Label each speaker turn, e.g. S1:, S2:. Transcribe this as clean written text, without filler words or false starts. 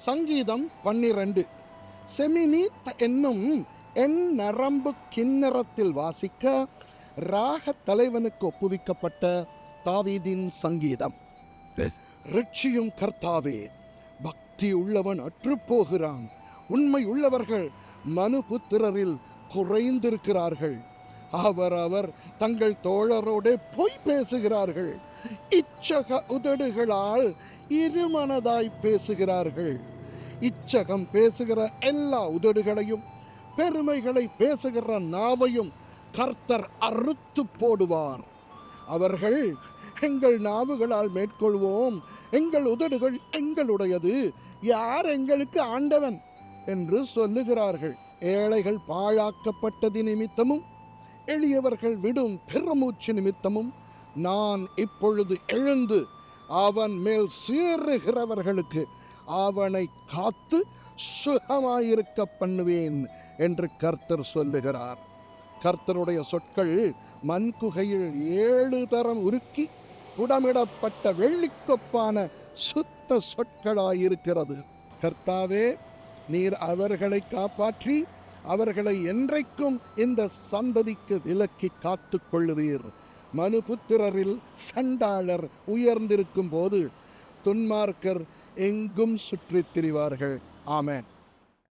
S1: சங்கீதம் 12. செமினீத் என்னும் என் நரம்பு கிண்ணறத்தில் வாசிக்க ராக தலைவனுக்கு ஒப்புவிக்கப்பட்ட தாவீதின் சங்கீதம். ரட்சியும் கர்த்தாவே, பக்தி உள்ளவன் அற்றுப்போகிறான். உண்மை உள்ளவர்கள் மனுபுத்திரரில் குறைந்திருக்கிறார்கள். அவர் தங்கள் தோழரோட பொய் பேசுகிறார்கள். இச்சக உதடுகளால் இருமனதாய் பேசுகிறார்கள். இச்சகம் பேசுகிற எல்லா உதடுகளையும் பெருமைகளை பேசுகிற நாவையும் கர்த்தர் அறுத்து போடுவார். அவர்கள் எங்கள் நாவுகளால் மேற்கொள்வோம், எங்கள் உதடுகள் எங்களுடையது, யார் எங்களுக்கு ஆண்டவன் என்று சொல்லுகிறார்கள். ஏழைகள் பாழாக்கப்பட்டது நிமித்தமும் எளியவர்கள் விடும் பெருமூச்சு நிமித்தமும் நான் இப்பொழுது எழுந்து அவன் மேல் சீறுகிறவர்களுக்கு அவனை காத்து சுகமாயிருக்க பண்ணுவேன் என்று கர்த்தர் சொல்லுகிறார். கர்த்தருடைய சொற்கள் மண்குகையில் 7 தரம் உருக்கி புடமிடப்பட்ட வெள்ளிக்கொப்பான சுத்த சொற்களாயிருக்கிறது. கர்த்தாவே, நீர் அவர்களை காப்பாற்றி அவர்களை என்றைக்கும் இந்த சந்ததிக்கு விலக்கி காத்து கொள்ளுவீர். மனுபுத்திரரில் சண்டாளர் உயர்ந்திருக்கும் போது துன்மார்க்கர் எங்கும் சுற்றித் திரிவார்கள். ஆமென்.